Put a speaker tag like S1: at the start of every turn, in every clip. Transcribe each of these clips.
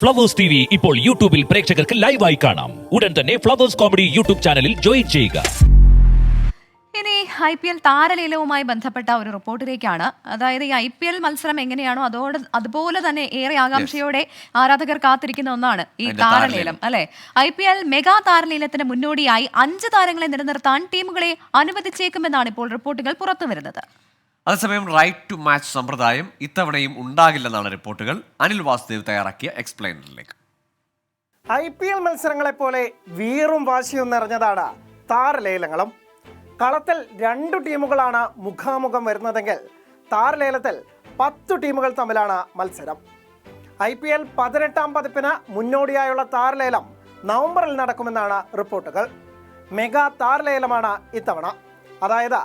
S1: Flowers TV ഇപ്പോൾ യൂട്യൂബിൽ പ്രേക്ഷകർക്ക് ലൈവായി കാണാം. ഉടൻ തന്നെ ഫ്ലവേഴ്സ് കോമഡി യൂട്യൂബ് ചാനലിൽ ജോയിൻ ചെയ്യുക.
S2: ഇനി IPL താരലേലവുമായി ബന്ധപ്പെട്ട ഒരു റിപ്പോർട്ടിലേക്കാണ്. അതായത് ഈ IPL മത്സരം എങ്ങനെയാണോ അതുപോലെ തന്നെ ഏറെ ആകാംക്ഷയോടെ ആരാധകർ കാത്തിരിക്കുന്ന ഒന്നാണ് ഈ താരലേലം, അല്ലെ? IPL മെഗാ താരലേലത്തിന് മുന്നോടിയായി 5 താരങ്ങളെ നിലനിർത്താൻ ടീമുകളെ അനുവദിച്ചേക്കുമെന്നാണ് ഇപ്പോൾ റിപ്പോർട്ടുകൾ പുറത്തുവരുന്നത്.
S3: അതേസമയം റൈറ്റ് ടു മാച്ച് സമ്പ്രദായം ഇത്തവണയും ഉണ്ടാകില്ലെന്നാണ് റിപ്പോർട്ടുകൾ. അനിൽ വാസുദേവ് തയ്യാറാക്കിയ എക്സ്പ്ലെയിനറിലേക്ക്.
S4: IPL മത്സരങ്ങളെ പോലെ വീറും വാശിയും നിറഞ്ഞതാണ് താരലേലങ്ങളും. കളത്തിൽ 2 ടീമുകളാണ് മുഖാമുഖം വരുന്നതെങ്കിൽ താരലേലത്തിൽ 10 ടീമുകൾ തമ്മിലാണ് മത്സരം. IPL 18ാം പതിപ്പിന് മുന്നോടിയായുള്ള താരലേലം നവംബറിൽ നടക്കുമെന്നാണ് റിപ്പോർട്ടുകൾ. മെഗാ താരലേലമാണ് ഇത്തവണ. അതായത്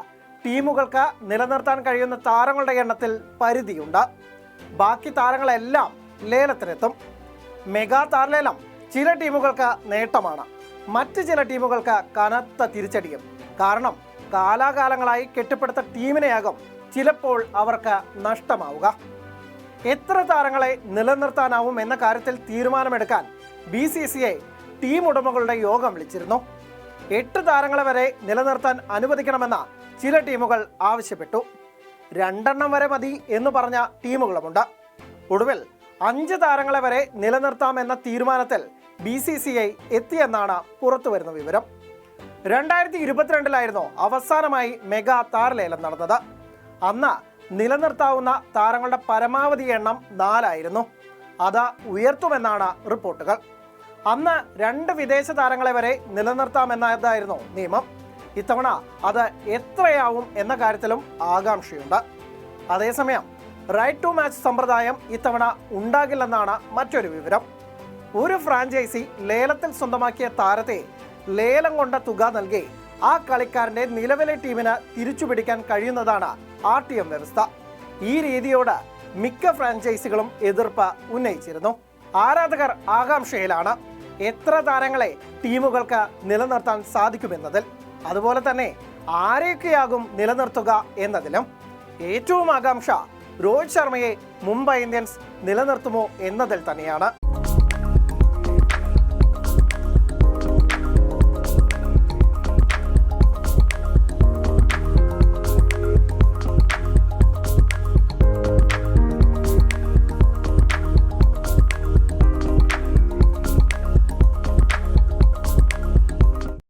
S4: ടീമുകൾക്ക് നിലനിർത്താൻ കഴിയുന്ന താരങ്ങളുടെ എണ്ണത്തിൽ പരിധിയുണ്ട്. ബാക്കി താരങ്ങളെല്ലാം ലേലത്തിനെത്തും. മെഗാ താരലേലം ചില ടീമുകൾക്ക് നേട്ടമാണ്, മറ്റ് ചില ടീമുകൾക്ക് കനത്ത തിരിച്ചടിയും. കാരണം കാലാകാലങ്ങളായി കെട്ടിപ്പടുത്ത ടീമിനെയാകും ചിലപ്പോൾ അവർക്ക് നഷ്ടമാവുക. എത്ര താരങ്ങളെ നിലനിർത്താനാവും എന്ന കാര്യത്തിൽ തീരുമാനമെടുക്കാൻ BCCI ടീം ഉടമകളുടെ യോഗം വിളിച്ചിരുന്നു. 8 താരങ്ങളെ വരെ നിലനിർത്താൻ അനുവദിക്കണമെന്ന ചില ടീമുകൾ ആവശ്യപ്പെട്ടു. 2 എണ്ണം വരെ മതി എന്ന് പറഞ്ഞ ടീമുകളുമുണ്ട്. ഒടുവിൽ 5 താരങ്ങളെ വരെ നിലനിർത്താമെന്ന തീരുമാനത്തിൽ BCCI എത്തിയെന്നാണ് പുറത്തുവരുന്ന വിവരം. 2022 അവസാനമായി മെഗാ താരലേലം നടന്നത്. അന്ന് നിലനിർത്താവുന്ന താരങ്ങളുടെ പരമാവധി എണ്ണം 4 ആയിരുന്നു. അത് ഉയർത്തുമെന്നാണ് റിപ്പോർട്ടുകൾ. അന്ന് 2 വിദേശ താരങ്ങളെ വരെ നിലനിർത്താമെന്നതായിരുന്നു നിയമം. ഇത്തവണ അത് എത്രയാവും എന്ന കാര്യത്തിലും ആകാംക്ഷയുണ്ട്. അതേസമയം റൈറ്റ് ടു മാച്ച് സമ്പ്രദായം ഇത്തവണ ഉണ്ടാകില്ലെന്നാണ് മറ്റൊരു വിവരം. ഒരു ഫ്രാഞ്ചൈസി ലേലത്തിൽ സ്വന്തമാക്കിയ താരത്തെ ലേലം കൊണ്ട തുക നൽകി ആ കളിക്കാരന്റെ നിലവിലെ ടീമിന് തിരിച്ചുപിടിക്കാൻ കഴിയുന്നതാണ് RTM വ്യവസ്ഥ. ഈ രീതിയോട് മിക്ക ഫ്രാഞ്ചൈസികളും എതിർപ്പ് ഉന്നയിച്ചിരുന്നു. ആരാധകർ ആകാംക്ഷയിലാണ് എത്ര താരങ്ങളെ ടീമുകൾക്ക് നിലനിർത്താൻ സാധിക്കുമെന്നതിൽ. അതുപോലെ തന്നെ ആരെയൊക്കെയാകും നിലനിർത്തുക എന്നതിലും. ഏറ്റവും ആകാംക്ഷ രോഹിത് ശർമ്മയെ മുംബൈ ഇന്ത്യൻസ് നിലനിർത്തുമോ എന്നതിൽ തന്നെയാണ്.